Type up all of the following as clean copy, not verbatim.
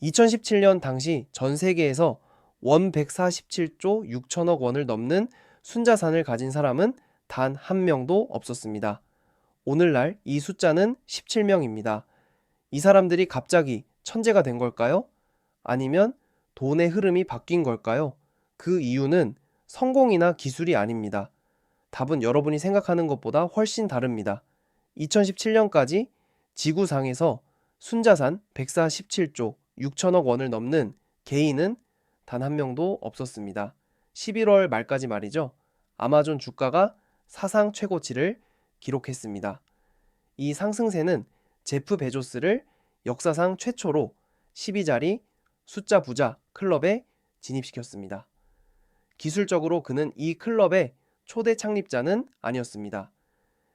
2017년 당시 전 세계에서 원 147조 6천억 원을 넘는 순자산을 가진 사람은 단 한 명도 없었습니다. 오늘날 이 숫자는 17명입니다. 이 사람들이 갑자기 천재가 된 걸까요? 아니면 돈의 흐름이 바뀐 걸까요? 그 이유는 성공이나 기술이 아닙니다. 답은 여러분이 생각하는 것보다 훨씬 다릅니다. 2017년까지 지구상에서 순자산 147조 6천억 원을 넘는 개인은 단 한 명도 없었습니다. 11월 말까지 말이죠. 아마존 주가가 사상 최고치를 기록했습니다. 이 상승세는 제프 베조스를 역사상 최초로 12자리 숫자 부자 클럽에 진입시켰습니다. 기술적으로 그는 이 클럽의 초대 창립자는 아니었습니다.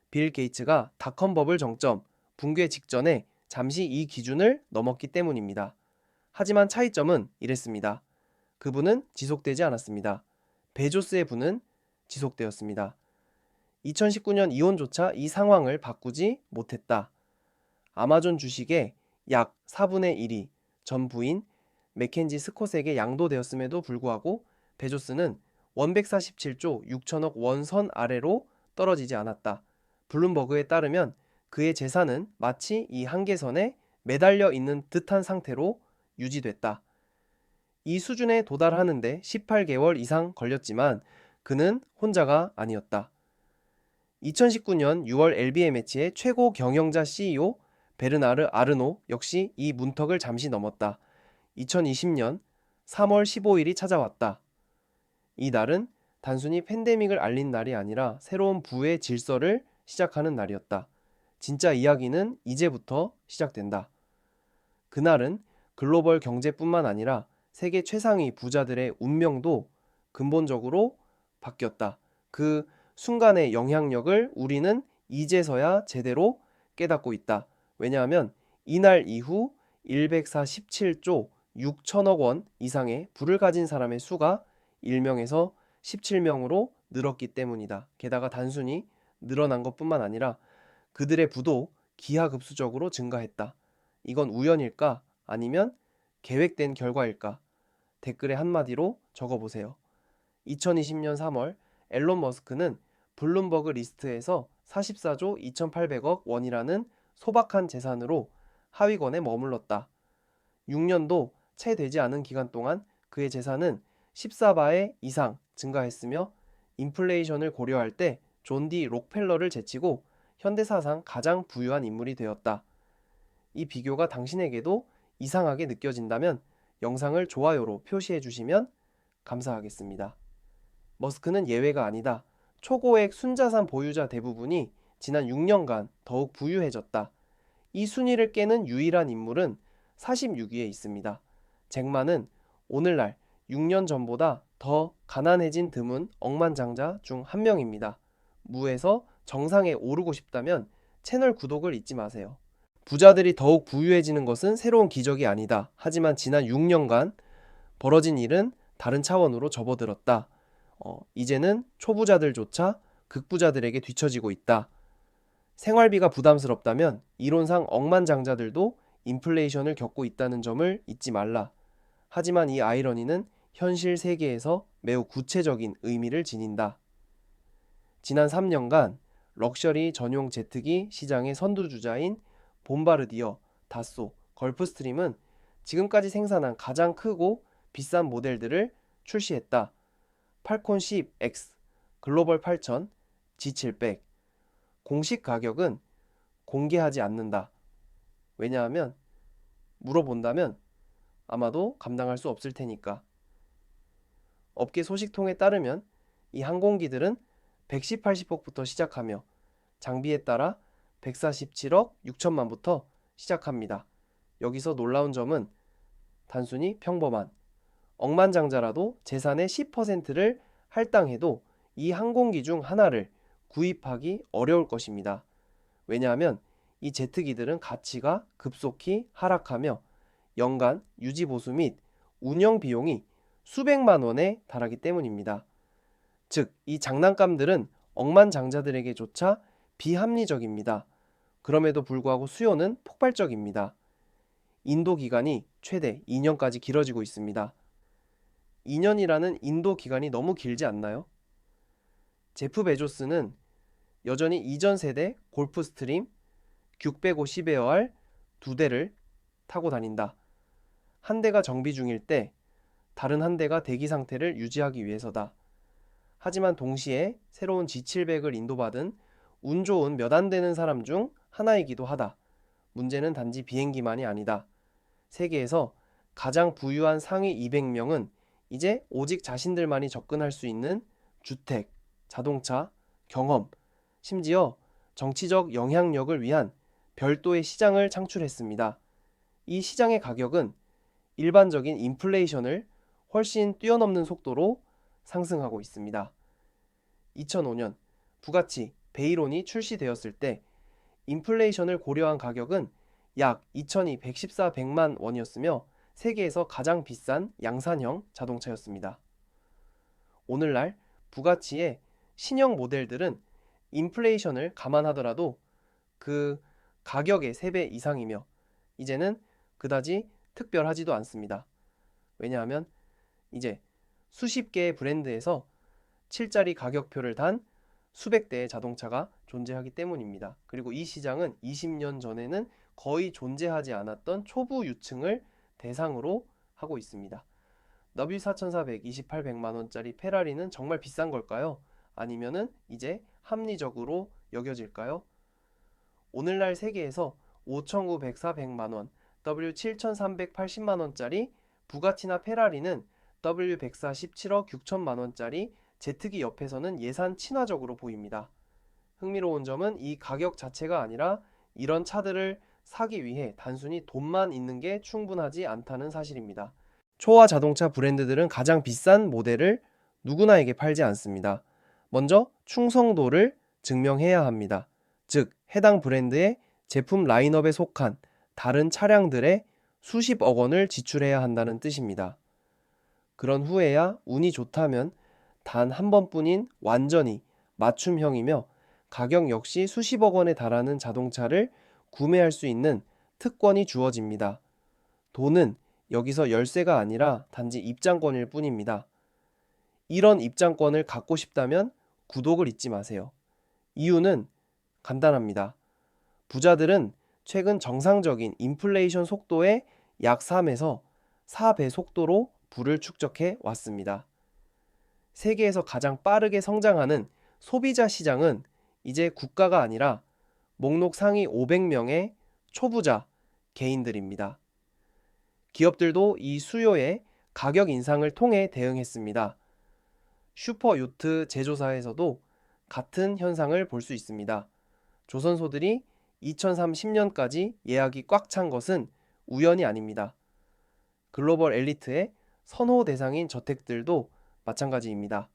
빌 게이츠가 닷컴 버블 정점 붕괴 직전에 잠시 이 기준을 넘었기 때문입니다. 하지만 차이점은 이랬습니다. 그분은 지속되지 않았습니다. 베조스의 분은 지속되었습니다. 2019년 이혼조차 이 상황을 바꾸지 못했다. 아마존 주식의 약 4분의 1이 전 부인 맥켄지 스콧에게 양도되었음에도 불구하고 베조스는 원 147조 6천억 원 선 아래로 떨어지지 않았다. 블룸버그에 따르면 그의 재산은 마치 이 한계선에 매달려 있는 듯한 상태로 유지됐다. 이 수준에 도달하는데 18개월 이상 걸렸지만 그는 혼자가 아니었다. 2019년 6월 LBMH의 최고 경영자 CEO 베르나르 아르노 역시 이 문턱을 잠시 넘었다. 2020년 3월 15일이 찾아왔다. 이 날은 단순히 팬데믹을 알린 날이 아니라 새로운 부의 질서를 시작하는 날이었다. 진짜 이야기는 이제부터 시작된다. 그날은 글로벌 경제뿐만 아니라 세계 최상위 부자들의 운명도 근본적으로 바뀌었다. 그 순간의 영향력을 우리는 이제서야 제대로 깨닫고 있다. 왜냐하면 이날 이후 147조 6천억 원 이상의 부를 가진 사람의 수가 1명에서 17명으로 늘었기 때문이다. 게다가 단순히 늘어난 것뿐만 아니라 그들의 부도 기하급수적으로 증가했다. 이건 우연일까? 아니면 계획된 결과일까? 댓글에 한마디로 적어보세요. 2020년 3월 앨런 머스크는 블룸버그 리스트에서 44조 2,800억 원이라는 소박한 재산으로 하위권에 머물렀다. 6년도 채 되지 않은 기간 동안 그의 재산은 14배 이상 증가했으며 인플레이션을 고려할 때 존 디 록펠러를 제치고 현대사상 가장 부유한 인물이 되었다. 이 비교가 당신에게도 이상하게 느껴진다면 영상을 좋아요로 표시해 주시면 감사하겠습니다. 머스크는 예외가 아니다. 초고액 순자산 보유자 대부분이 지난 6년간 더욱 부유해졌다. 이 순위를 깨는 유일한 인물은 46위에 있습니다. 잭마는 오늘날 6년 전보다 더 가난해진 드문 억만장자 중 한 명입니다. 무에서 정상에 오르고 싶다면 채널 구독을 잊지 마세요. 부자들이 더욱 부유해지는 것은 새로운 기적이 아니다. 하지만 지난 6년간 벌어진 일은 다른 차원으로 접어들었다. 이제는 초부자들조차 극부자들에게 뒤처지고 있다. 생활비가 부담스럽다면 이론상 억만장자들도 인플레이션을 겪고 있다는 점을 잊지 말라. 하지만 이 아이러니는 현실 세계에서 매우 구체적인 의미를 지닌다. 지난 3년간 럭셔리 전용 제트기 시장의 선두주자인 봄바르디어, 다쏘, 걸프스트림은 지금까지 생산한 가장 크고 비싼 모델들을 출시했다. 팔콘 10X, 글로벌 8000, G700. 공식 가격은 공개하지 않는다. 왜냐하면 물어본다면 아마도 감당할 수 없을 테니까. 업계 소식통에 따르면 이 항공기들은 118억부터 시작하며 장비에 따라 147억 6천만부터 시작합니다. 여기서 놀라운 점은 단순히 평범한 억만장자라도 재산의 10%를 할당해도 이 항공기 중 하나를 구입하기 어려울 것입니다. 왜냐하면 이 제트기들은 가치가 급속히 하락하며 연간 유지보수 및 운영 비용이 수백만 원에 달하기 때문입니다. 즉, 이 장난감들은 억만장자들에게조차 비합리적입니다. 그럼에도 불구하고 수요는 폭발적입니다. 인도 기간이 최대 2년까지 길어지고 있습니다. 2년이라는 인도 기간이 너무 길지 않나요? 제프 베조스는 여전히 이전 세대 골프스트림 650에어R 2대를 타고 다닌다. 한 대가 정비 중일 때 다른 한 대가 대기 상태를 유지하기 위해서다. 하지만 동시에 새로운 G700을 인도받은 운 좋은 몇 안 되는 사람 중 하나이기도 하다. 문제는 단지 비행기만이 아니다. 세계에서 가장 부유한 상위 200명은 이제 오직 자신들만이 접근할 수 있는 주택, 자동차, 경험, 심지어 정치적 영향력을 위한 별도의 시장을 창출했습니다. 이 시장의 가격은 일반적인 인플레이션을 훨씬 뛰어넘는 속도로 상승하고 있습니다. 2005년 부가치 베이론이 출시되었을 때 인플레이션을 고려한 가격은 약 2,114백만 원이었으며 세계에서 가장 비싼 양산형 자동차였습니다. 오늘날 부가치의 신형 모델들은 인플레이션을 감안하더라도 그 가격의 3배 이상이며 이제는 그다지 특별하지도 않습니다. 왜냐하면 이제 수십 개의 브랜드에서 7자리 가격표를 단 수백 대의 자동차가 존재하기 때문입니다. 그리고 이 시장은 20년 전에는 거의 존재하지 않았던 초부 유층을 대상으로 하고 있습니다. W4400 2800만 원짜리 페라리는 정말 비싼 걸까요? 아니면은 이제 합리적으로 여겨질까요? 오늘날 세계에서 5,904백만 원, W7380만 원짜리 부가티나 페라리는 W147억 6천만 원짜리 제트기 옆에서는 예산 친화적으로 보입니다. 흥미로운 점은 이 가격 자체가 아니라 이런 차들을 사기 위해 단순히 돈만 있는 게 충분하지 않다는 사실입니다. 초화 자동차 브랜드들은 가장 비싼 모델을 누구나에게 팔지 않습니다. 먼저 충성도를 증명해야 합니다. 즉, 해당 브랜드의 제품 라인업에 속한 다른 차량들에 수십억 원을 지출해야 한다는 뜻입니다. 그런 후에야 운이 좋다면 단 한 번뿐인 완전히 맞춤형이며 가격 역시 수십억 원에 달하는 자동차를 구매할 수 있는 특권이 주어집니다. 돈은 여기서 열쇠가 아니라 단지 입장권일 뿐입니다. 이런 입장권을 갖고 싶다면 구독을 잊지 마세요. 이유는 간단합니다. 부자들은 최근 정상적인 인플레이션 속도의 약 3에서 4배 속도로 부를 축적해 왔습니다. 세계에서 가장 빠르게 성장하는 소비자 시장은 이제 국가가 아니라 목록 상위 500명의 초부자 개인들입니다. 기업들도 이 수요의 가격 인상을 통해 대응했습니다. 슈퍼 요트 제조사에서도 같은 현상을 볼 수 있습니다. 조선소들이 2030년까지 예약이 꽉 찬 것은 우연이 아닙니다. 글로벌 엘리트의 선호 대상인 저택들도 마찬가지입니다.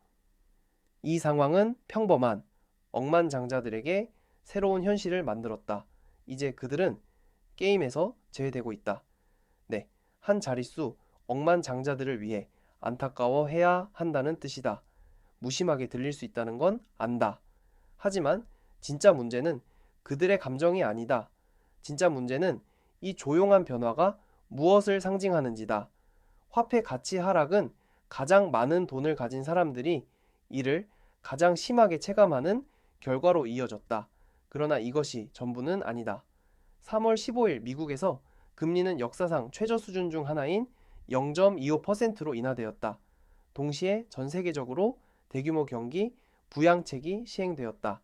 이 상황은 평범한 억만장자들에게 새로운 현실을 만들었다. 이제 그들은 게임에서 제외되고 있다. 네, 한 자릿수 억만장자들을 위해 안타까워해야 한다는 뜻이다. 무심하게 들릴 수 있다는 건 안다. 하지만 진짜 문제는 그들의 감정이 아니다. 진짜 문제는 이 조용한 변화가 무엇을 상징하는지다. 화폐 가치 하락은 가장 많은 돈을 가진 사람들이 이를 가장 심하게 체감하는 결과로 이어졌다. 그러나 이것이 전부는 아니다. 3월 15일 미국에서 금리는 역사상 최저 수준 중 하나인 0.25%로 인하되었다. 동시에 전 세계적으로 대규모 경기 부양책이 시행되었다.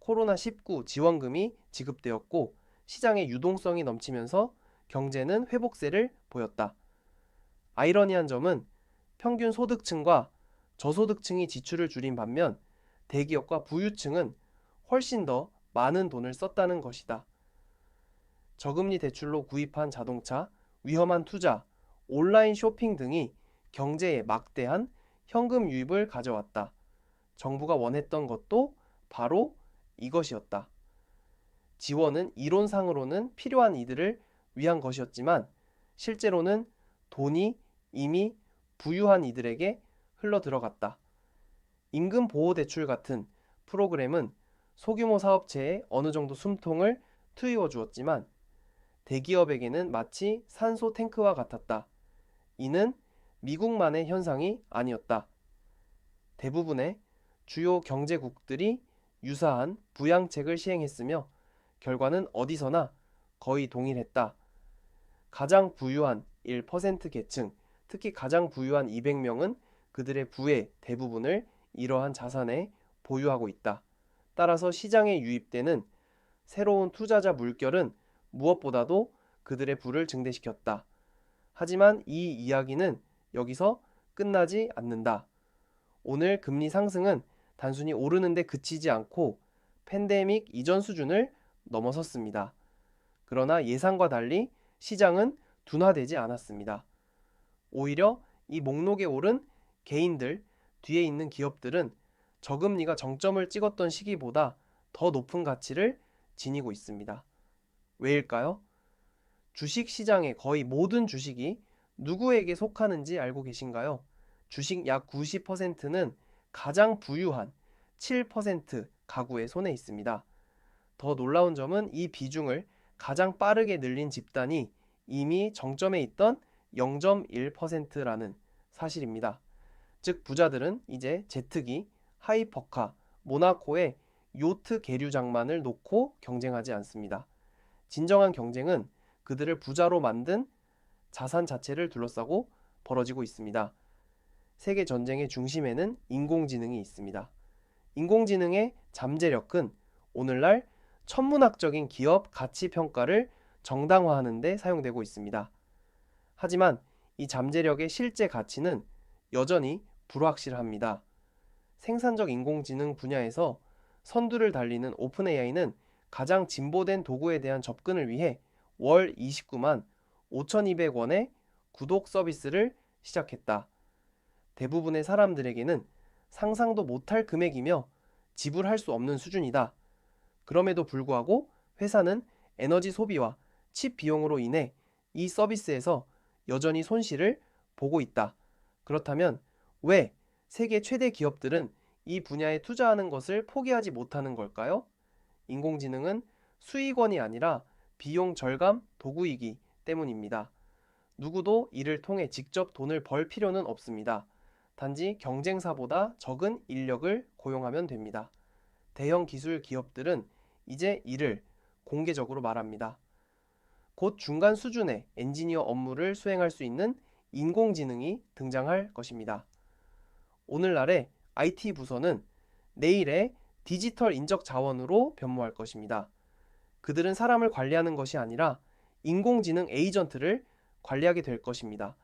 코로나19 지원금이 지급되었고 시장의 유동성이 넘치면서 경제는 회복세를 보였다. 아이러니한 점은 평균 소득층과 저소득층이 지출을 줄인 반면 대기업과 부유층은 훨씬 더 많은 돈을 썼다는 것이다. 저금리 대출로 구입한 자동차, 위험한 투자, 온라인 쇼핑 등이 경제에 막대한 현금 유입을 가져왔다. 정부가 원했던 것도 바로 이것이었다. 지원은 이론상으로는 필요한 이들을 위한 것이었지만 실제로는 돈이 이미 부유한 이들에게 흘러 들어갔다. 임금보호대출 같은 프로그램은 소규모 사업체에 어느 정도 숨통을 트이워 주었지만 대기업에게는 마치 산소 탱크와 같았다. 이는 미국만의 현상이 아니었다. 대부분의 주요 경제국들이 유사한 부양책을 시행했으며 결과는 어디서나 거의 동일했다. 가장 부유한 1% 계층, 특히 가장 부유한 200명은 그들의 부의 대부분을 이러한 자산에 보유하고 있다. 따라서 시장에 유입되는 새로운 투자자 물결은 무엇보다도 그들의 부를 증대시켰다. 하지만 이 이야기는 여기서 끝나지 않는다. 오늘 금리 상승은 단순히 오르는데 그치지 않고 팬데믹 이전 수준을 넘어섰습니다. 그러나 예상과 달리 시장은 둔화되지 않았습니다. 오히려 이 목록에 오른 개인들, 뒤에 있는 기업들은 저금리가 정점을 찍었던 시기보다 더 높은 가치를 지니고 있습니다. 왜일까요? 주식 시장의 거의 모든 주식이 누구에게 속하는지 알고 계신가요? 주식 약 90%는 가장 부유한 7% 가구의 손에 있습니다. 더 놀라운 점은 이 비중을 가장 빠르게 늘린 집단이 이미 정점에 있던 0.1%라는 사실입니다. 즉 부자들은 이제 제트기, 하이퍼카, 모나코의 요트 계류장만을 놓고 경쟁하지 않습니다. 진정한 경쟁은 그들을 부자로 만든 자산 자체를 둘러싸고 벌어지고 있습니다. 세계 전쟁의 중심에는 인공지능이 있습니다. 인공지능의 잠재력은 오늘날 천문학적인 기업 가치 평가를 정당화하는 데 사용되고 있습니다. 하지만 이 잠재력의 실제 가치는 여전히 불확실합니다. 생산적 인공지능 분야에서 선두를 달리는 오픈AI는 가장 진보된 도구에 대한 접근을 위해 월 29만 5,200원의 구독 서비스를 시작했다. 대부분의 사람들에게는 상상도 못할 금액이며 지불할 수 없는 수준이다. 그럼에도 불구하고 회사는 에너지 소비와 칩 비용으로 인해 이 서비스에서 여전히 손실을 보고 있다. 그렇다면 왜 세계 최대 기업들은 이 분야에 투자하는 것을 포기하지 못하는 걸까요? 인공지능은 수익원이 아니라 비용 절감 도구이기 때문입니다. 누구도 이를 통해 직접 돈을 벌 필요는 없습니다. 단지 경쟁사보다 적은 인력을 고용하면 됩니다. 대형 기술 기업들은 이제 이를 공개적으로 말합니다. 곧 중간 수준의 엔지니어 업무를 수행할 수 있는 인공지능이 등장할 것입니다. 오늘날의 IT 부서는 내일의 디지털 인적 자원으로 변모할 것입니다. 그들은 사람을 관리하는 것이 아니라 인공지능 에이전트를 관리하게 될 것입니다.